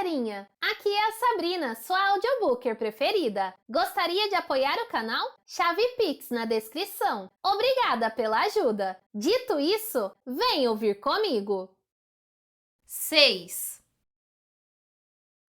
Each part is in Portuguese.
galerinha! Aqui é a Sabrina, sua audiobooker preferida. Gostaria de apoiar o canal? Chave Pix na descrição. Obrigada pela ajuda. Dito isso, vem ouvir comigo. 6.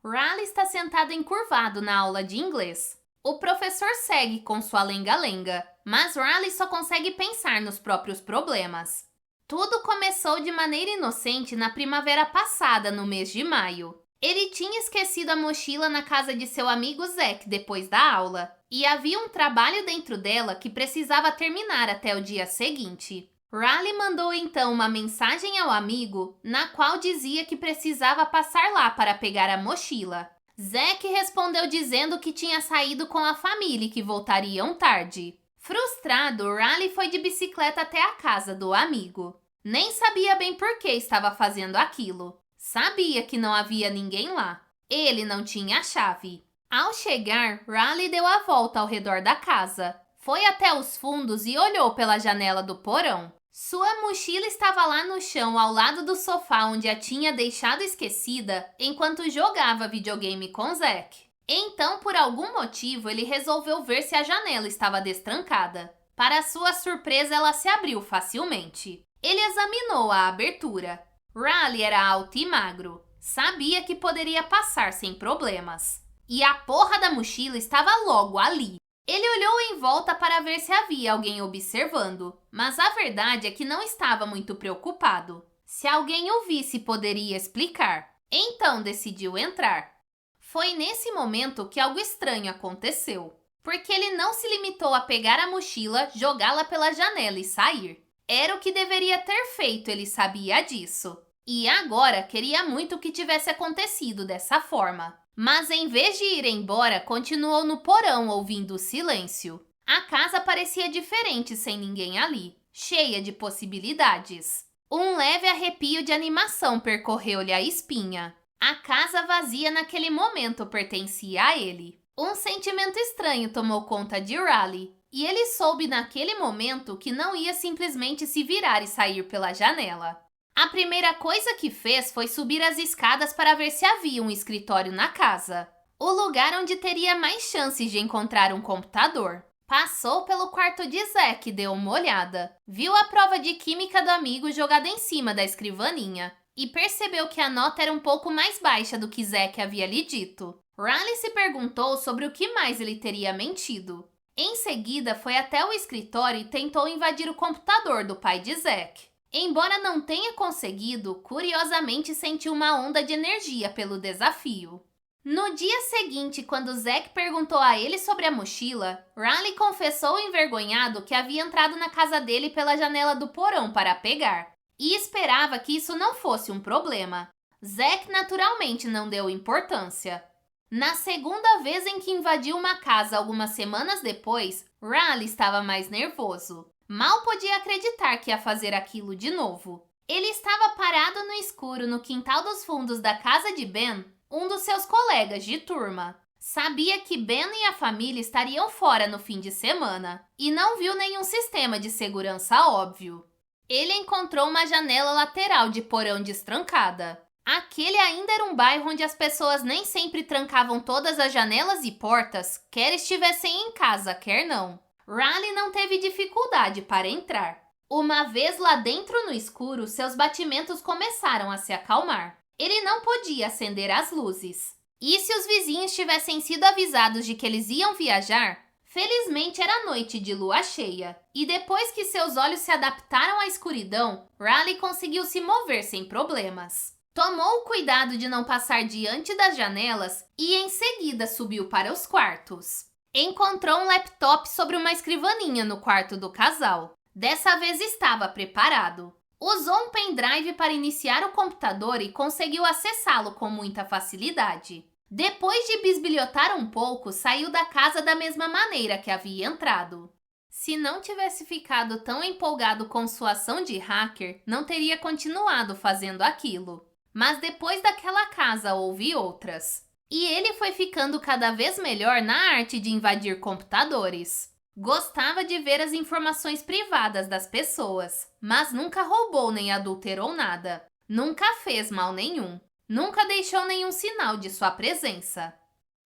Riley está sentado encurvado na aula de inglês. O professor segue com sua lenga-lenga, mas Riley só consegue pensar nos próprios problemas. Tudo começou de maneira inocente na primavera passada, no mês de maio. Ele tinha esquecido a mochila na casa de seu amigo Zack depois da aula, e havia um trabalho dentro dela que precisava terminar até o dia seguinte. Riley mandou então uma mensagem ao amigo, na qual dizia que precisava passar lá para pegar a mochila. Zack respondeu dizendo que tinha saído com a família e que voltariam tarde. Frustrado, Riley foi de bicicleta até a casa do amigo. Nem sabia bem por que estava fazendo aquilo. Sabia que não havia ninguém lá. Ele não tinha a chave. Ao chegar, Riley deu a volta ao redor da casa. Foi até os fundos e olhou pela janela do porão. Sua mochila estava lá no chão, ao lado do sofá onde a tinha deixado esquecida enquanto jogava videogame com Zack. Então, por algum motivo, ele resolveu ver se a janela estava destrancada. Para sua surpresa, ela se abriu facilmente. Ele examinou a abertura. Riley era alto e magro. Sabia que poderia passar sem problemas. E a porra da mochila estava logo ali. Ele olhou em volta para ver se havia alguém observando, mas a verdade é que não estava muito preocupado. Se alguém o visse, poderia explicar. Então decidiu entrar. Foi nesse momento que algo estranho aconteceu, porque ele não se limitou a pegar a mochila, jogá-la pela janela e sair. Era o que deveria ter feito, ele sabia disso. E agora queria muito que tivesse acontecido dessa forma. Mas em vez de ir embora, continuou no porão ouvindo o silêncio. A casa parecia diferente sem ninguém ali, cheia de possibilidades. Um leve arrepio de animação percorreu-lhe a espinha. A casa vazia naquele momento pertencia a ele. Um sentimento estranho tomou conta de Riley, e ele soube naquele momento que não ia simplesmente se virar e sair pela janela. A primeira coisa que fez foi subir as escadas para ver se havia um escritório na casa, o lugar onde teria mais chances de encontrar um computador. Passou pelo quarto de Zack e deu uma olhada. Viu a prova de química do amigo jogada em cima da escrivaninha e percebeu que a nota era um pouco mais baixa do que Zack havia lhe dito. Riley se perguntou sobre o que mais ele teria mentido. Em seguida, foi até o escritório e tentou invadir o computador do pai de Zack. Embora não tenha conseguido, curiosamente sentiu uma onda de energia pelo desafio. No dia seguinte, quando Zack perguntou a ele sobre a mochila, Riley confessou envergonhado que havia entrado na casa dele pela janela do porão para pegar, e esperava que isso não fosse um problema. Zack naturalmente não deu importância. Na segunda vez em que invadiu uma casa algumas semanas depois, Riley estava mais nervoso. Mal podia acreditar que ia fazer aquilo de novo. Ele estava parado no escuro no quintal dos fundos da casa de Ben, um dos seus colegas de turma. Sabia que Ben e a família estariam fora no fim de semana e não viu nenhum sistema de segurança óbvio. Ele encontrou uma janela lateral de porão destrancada. Aquele ainda era um bairro onde as pessoas nem sempre trancavam todas as janelas e portas, quer estivessem em casa, quer não. Riley não teve dificuldade para entrar. Uma vez lá dentro no escuro, seus batimentos começaram a se acalmar. Ele não podia acender as luzes. E se os vizinhos tivessem sido avisados de que eles iam viajar? Felizmente era noite de lua cheia, e depois que seus olhos se adaptaram à escuridão, Riley conseguiu se mover sem problemas. Tomou o cuidado de não passar diante das janelas e em seguida subiu para os quartos. Encontrou um laptop sobre uma escrivaninha no quarto do casal. Dessa vez estava preparado. Usou um pendrive para iniciar o computador e conseguiu acessá-lo com muita facilidade. Depois de bisbilhotar um pouco, saiu da casa da mesma maneira que havia entrado. Se não tivesse ficado tão empolgado com sua ação de hacker, não teria continuado fazendo aquilo. Mas depois daquela casa houve outras. E ele foi ficando cada vez melhor na arte de invadir computadores. Gostava de ver as informações privadas das pessoas, mas nunca roubou nem adulterou nada. Nunca fez mal nenhum. Nunca deixou nenhum sinal de sua presença.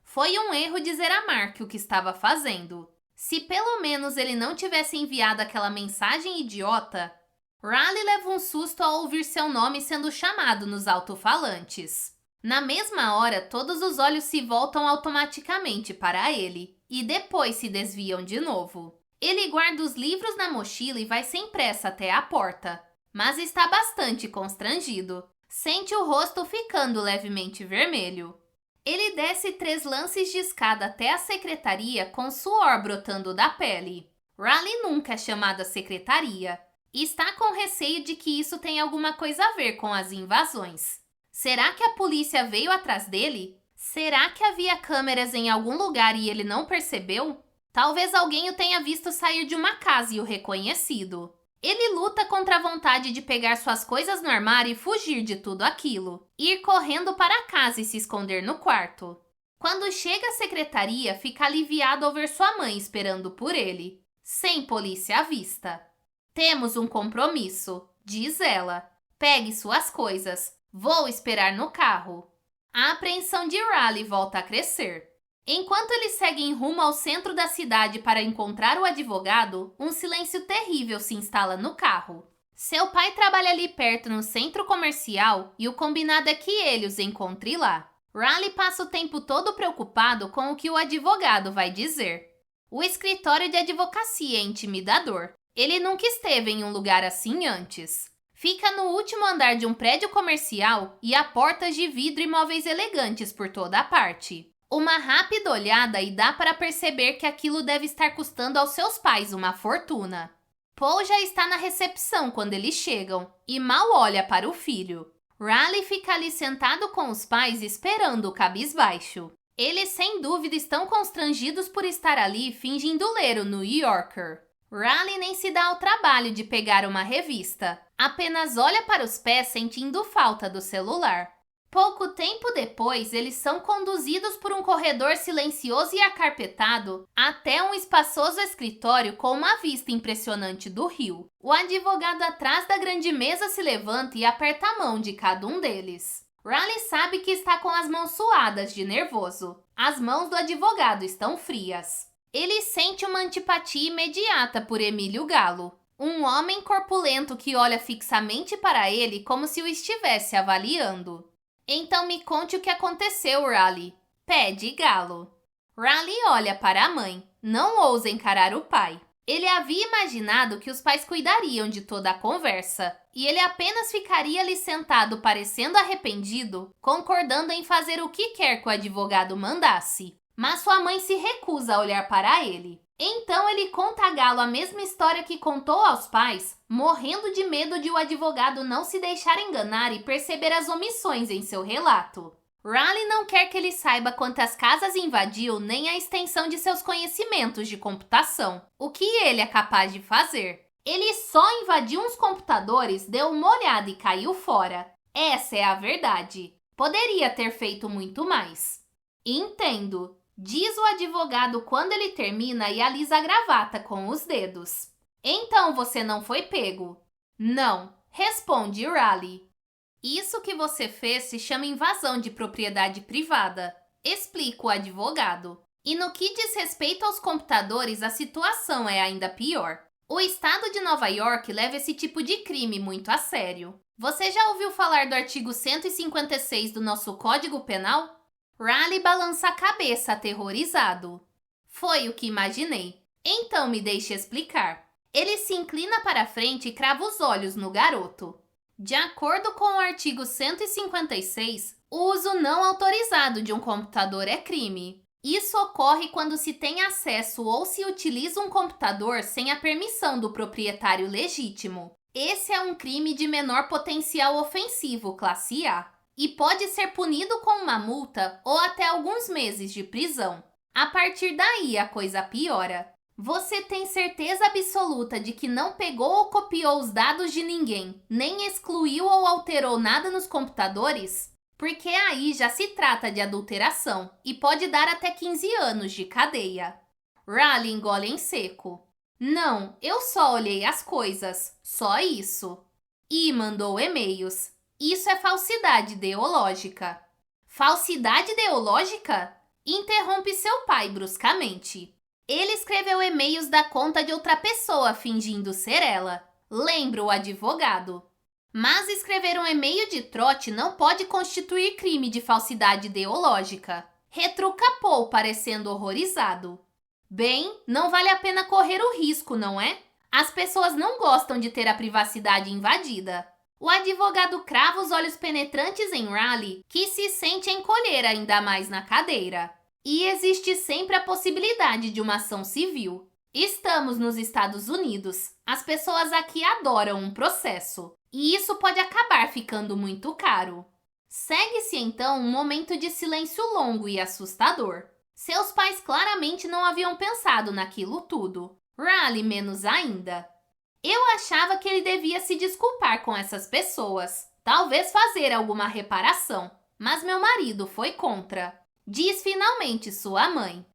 Foi um erro dizer a Mark o que estava fazendo. Se pelo menos ele não tivesse enviado aquela mensagem idiota, Riley leva um susto ao ouvir seu nome sendo chamado nos alto-falantes. Na mesma hora, todos os olhos se voltam automaticamente para ele e depois se desviam de novo. Ele guarda os livros na mochila e vai sem pressa até a porta, mas está bastante constrangido. Sente o rosto ficando levemente vermelho. Ele desce 3 lances de escada até a secretaria com suor brotando da pele. Riley nunca é chamado à secretaria. Está com receio de que isso tenha alguma coisa a ver com as invasões. Será que a polícia veio atrás dele? Será que havia câmeras em algum lugar e ele não percebeu? Talvez alguém o tenha visto sair de uma casa e o reconhecido. Ele luta contra a vontade de pegar suas coisas no armário e fugir de tudo aquilo. Ir correndo para casa e se esconder no quarto. Quando chega à secretaria, fica aliviado ao ver sua mãe esperando por ele, sem polícia à vista. Temos um compromisso, diz ela. Pegue suas coisas. Vou esperar no carro. A apreensão de Riley volta a crescer. Enquanto eles seguem rumo ao centro da cidade para encontrar o advogado, um silêncio terrível se instala no carro. Seu pai trabalha ali perto no centro comercial e o combinado é que ele os encontre lá. Riley passa o tempo todo preocupado com o que o advogado vai dizer. O escritório de advocacia é intimidador. Ele nunca esteve em um lugar assim antes. Fica no último andar de um prédio comercial e há portas de vidro e móveis elegantes por toda a parte. Uma rápida olhada e dá para perceber que aquilo deve estar custando aos seus pais uma fortuna. Paul já está na recepção quando eles chegam e mal olha para o filho. Riley fica ali sentado com os pais esperando o cabisbaixo. Eles sem dúvida estão constrangidos por estar ali fingindo ler o New Yorker. Riley nem se dá ao trabalho de pegar uma revista. Apenas olha para os pés sentindo falta do celular. Pouco tempo depois, eles são conduzidos por um corredor silencioso e acarpetado até um espaçoso escritório com uma vista impressionante do rio. O advogado atrás da grande mesa se levanta e aperta a mão de cada um deles. Riley sabe que está com as mãos suadas de nervoso. As mãos do advogado estão frias. Ele sente uma antipatia imediata por Emílio Galo, um homem corpulento que olha fixamente para ele como se o estivesse avaliando. Então me conte o que aconteceu, Riley. Pede Galo. Riley olha para a mãe. Não ousa encarar o pai. Ele havia imaginado que os pais cuidariam de toda a conversa, e ele apenas ficaria ali sentado parecendo arrependido, concordando em fazer o que quer que o advogado mandasse. Mas sua mãe se recusa a olhar para ele. Então ele conta a Galo a mesma história que contou aos pais, morrendo de medo de o advogado não se deixar enganar e perceber as omissões em seu relato. Riley não quer que ele saiba quantas casas invadiu nem a extensão de seus conhecimentos de computação, o que ele é capaz de fazer. Ele só invadiu uns computadores, deu uma olhada e caiu fora. Essa é a verdade. Poderia ter feito muito mais. Entendo, diz o advogado quando ele termina e alisa a gravata com os dedos. Então você não foi pego? Não, responde Riley. Isso que você fez se chama invasão de propriedade privada, explica o advogado. E no que diz respeito aos computadores, a situação é ainda pior. O estado de Nova York leva esse tipo de crime muito a sério. Você já ouviu falar do artigo 156 do nosso Código Penal? Riley balança a cabeça aterrorizado. Foi o que imaginei. Então me deixe explicar. Ele se inclina para frente e crava os olhos no garoto. De acordo com o artigo 156, o uso não autorizado de um computador é crime. Isso ocorre quando se tem acesso ou se utiliza um computador sem a permissão do proprietário legítimo. Esse é um crime de menor potencial ofensivo, classe A, e pode ser punido com uma multa ou até alguns meses de prisão. A partir daí, a coisa piora. Você tem certeza absoluta de que não pegou ou copiou os dados de ninguém, nem excluiu ou alterou nada nos computadores? Porque aí já se trata de adulteração e pode dar até 15 anos de cadeia. Riley engole em seco. Não, eu só olhei as coisas, só isso. E mandou e-mails. Isso é falsidade ideológica. Falsidade ideológica? Interrompe seu pai bruscamente. Ele escreveu e-mails da conta de outra pessoa fingindo ser ela. Lembra o advogado. Mas escrever um e-mail de trote não pode constituir crime de falsidade ideológica. Retruca Paul, parecendo horrorizado. Bem, não vale a pena correr o risco, não é? As pessoas não gostam de ter a privacidade invadida. O advogado crava os olhos penetrantes em Riley, que se sente encolher ainda mais na cadeira. E existe sempre a possibilidade de uma ação civil. Estamos nos Estados Unidos. As pessoas aqui adoram um processo. E isso pode acabar ficando muito caro. Segue-se então um momento de silêncio longo e assustador. Seus pais claramente não haviam pensado naquilo tudo. Riley menos ainda. Eu achava que ele devia se desculpar com essas pessoas, talvez fazer alguma reparação, mas meu marido foi contra. Diz finalmente sua mãe.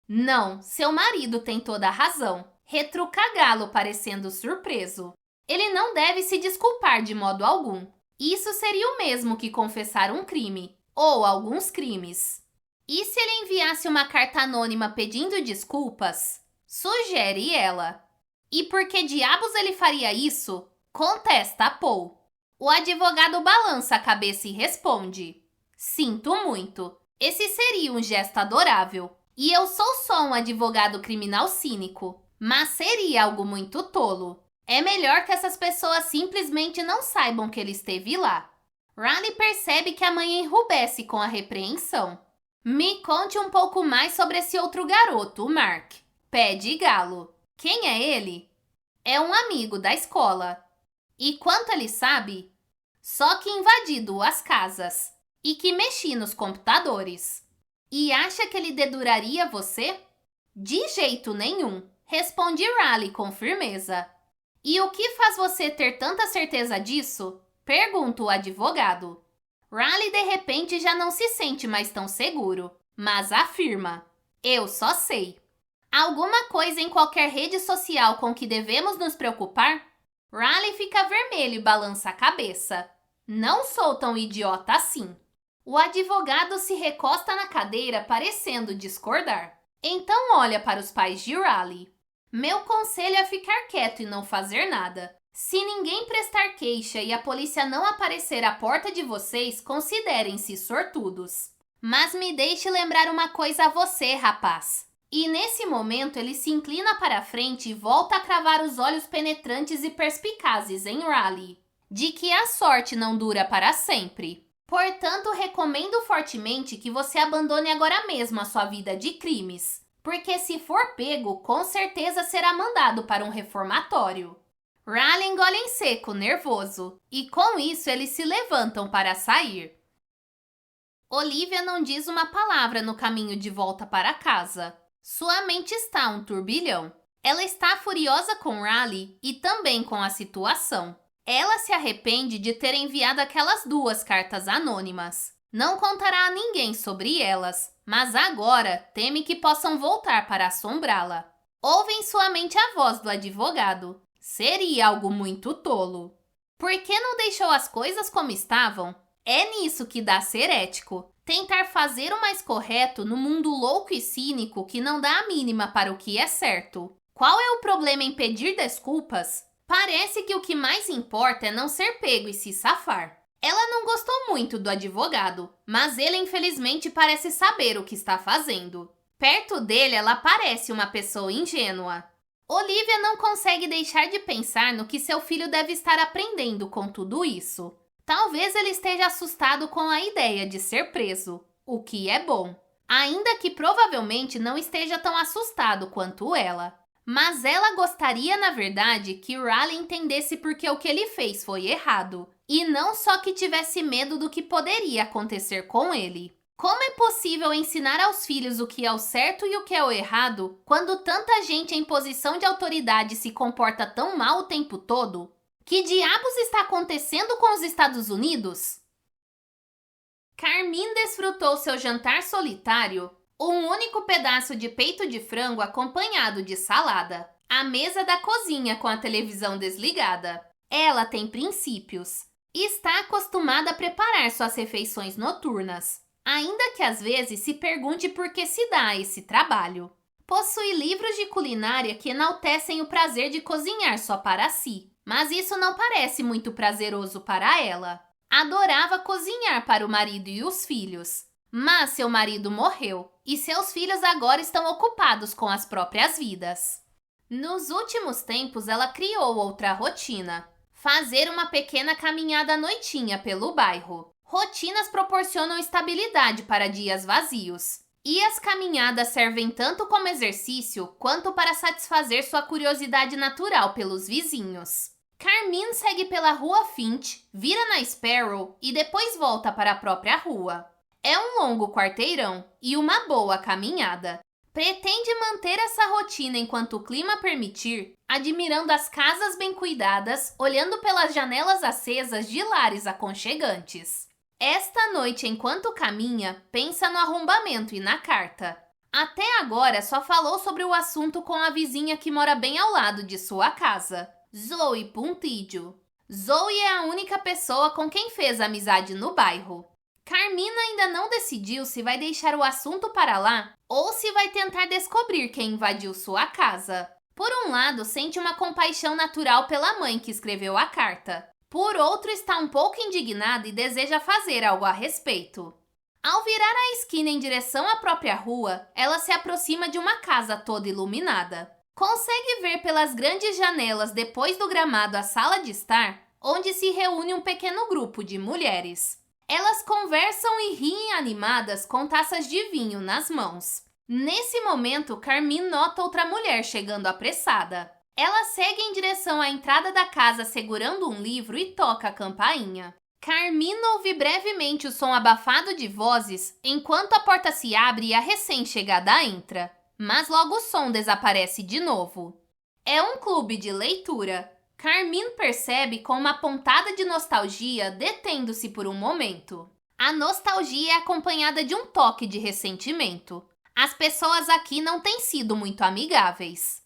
Não, seu marido tem toda a razão. Retruca Galo, parecendo surpreso. Ele não deve se desculpar de modo algum. Isso seria o mesmo que confessar um crime, ou alguns crimes. E se ele enviasse uma carta anônima pedindo desculpas? Sugere ela. E por que diabos ele faria isso? Contesta Paul. O advogado balança a cabeça e responde. Sinto muito. Esse seria um gesto adorável. E eu sou só um advogado criminal cínico. Mas seria algo muito tolo. É melhor que essas pessoas simplesmente não saibam que ele esteve lá. Riley percebe que a mãe enrubesce com a repreensão. Me conte um pouco mais sobre esse outro garoto, o Mark. Pede Galo. Quem é ele? É um amigo da escola. E quanto ele sabe? Só que invadiu as casas. E que mexi nos computadores. E acha que ele deduraria você? De jeito nenhum, responde Riley com firmeza. E o que faz você ter tanta certeza disso? Pergunta o advogado. Riley de repente já não se sente mais tão seguro, mas afirma. Eu só sei. Alguma coisa em qualquer rede social com que devemos nos preocupar? Riley fica vermelho e balança a cabeça. Não sou tão idiota assim. O advogado se recosta na cadeira parecendo discordar. Então olha para os pais de Riley. Meu conselho é ficar quieto e não fazer nada. Se ninguém prestar queixa e a polícia não aparecer à porta de vocês, considerem-se sortudos. Mas me deixe lembrar uma coisa a você, rapaz. E nesse momento ele se inclina para a frente e volta a cravar os olhos penetrantes e perspicazes em Riley. De que a sorte não dura para sempre. Portanto, recomendo fortemente que você abandone agora mesmo a sua vida de crimes. Porque se for pego, com certeza será mandado para um reformatório. Riley engole em seco, nervoso. E com isso eles se levantam para sair. Olivia não diz uma palavra no caminho de volta para casa. Sua mente está um turbilhão. Ela está furiosa com Riley e também com a situação. Ela se arrepende de ter enviado aquelas 2 cartas anônimas. Não contará a ninguém sobre elas, mas agora teme que possam voltar para assombrá-la. Ouve em sua mente a voz do advogado. Seria algo muito tolo. Por que não deixou as coisas como estavam? É nisso que dá ser ético. Tentar fazer o mais correto no mundo louco e cínico que não dá a mínima para o que é certo. Qual é o problema em pedir desculpas? Parece que o que mais importa é não ser pego e se safar. Ela não gostou muito do advogado, mas ele infelizmente parece saber o que está fazendo. Perto dele, ela parece uma pessoa ingênua. Olivia não consegue deixar de pensar no que seu filho deve estar aprendendo com tudo isso. Talvez ele esteja assustado com a ideia de ser preso, o que é bom. Ainda que provavelmente não esteja tão assustado quanto ela. Mas ela gostaria, na verdade, que Riley entendesse porque o que ele fez foi errado. E não só que tivesse medo do que poderia acontecer com ele. Como é possível ensinar aos filhos o que é o certo e o que é o errado quando tanta gente em posição de autoridade se comporta tão mal o tempo todo? Que diabos está acontecendo com os Estados Unidos? Carmine desfrutou seu jantar solitário, um único pedaço de peito de frango acompanhado de salada, à mesa da cozinha com a televisão desligada. Ela tem princípios. Está acostumada a preparar suas refeições noturnas, ainda que às vezes se pergunte por que se dá esse trabalho. Possui livros de culinária que enaltecem o prazer de cozinhar só para si, mas isso não parece muito prazeroso para ela. Adorava cozinhar para o marido e os filhos, mas seu marido morreu e seus filhos agora estão ocupados com as próprias vidas. Nos últimos tempos, ela criou outra rotina: fazer uma pequena caminhada à noitinha pelo bairro. Rotinas proporcionam estabilidade para dias vazios, e as caminhadas servem tanto como exercício quanto para satisfazer sua curiosidade natural pelos vizinhos. Carmine segue pela rua Finch, vira na Sparrow e depois volta para a própria rua. É um longo quarteirão e uma boa caminhada. Pretende manter essa rotina enquanto o clima permitir, admirando as casas bem cuidadas, olhando pelas janelas acesas de lares aconchegantes. Esta noite, enquanto caminha, pensa no arrombamento e na carta. Até agora só falou sobre o assunto com a vizinha que mora bem ao lado de sua casa, Zoe Puntidio. Zoe é a única pessoa com quem fez amizade no bairro. Carmina ainda não decidiu se vai deixar o assunto para lá ou se vai tentar descobrir quem invadiu sua casa. Por um lado, sente uma compaixão natural pela mãe que escreveu a carta. Por outro, está um pouco indignada e deseja fazer algo a respeito. Ao virar a esquina em direção à própria rua, ela se aproxima de uma casa toda iluminada. Consegue ver pelas grandes janelas depois do gramado a sala de estar, onde se reúne um pequeno grupo de mulheres. Elas conversam e riem animadas com taças de vinho nas mãos. Nesse momento, Carmine nota outra mulher chegando apressada. Ela segue em direção à entrada da casa segurando um livro e toca a campainha. Carmine ouve brevemente o som abafado de vozes enquanto a porta se abre e a recém-chegada entra. Mas logo o som desaparece de novo. É um clube de leitura. Carmine percebe com uma pontada de nostalgia detendo-se por um momento. A nostalgia é acompanhada de um toque de ressentimento. As pessoas aqui não têm sido muito amigáveis.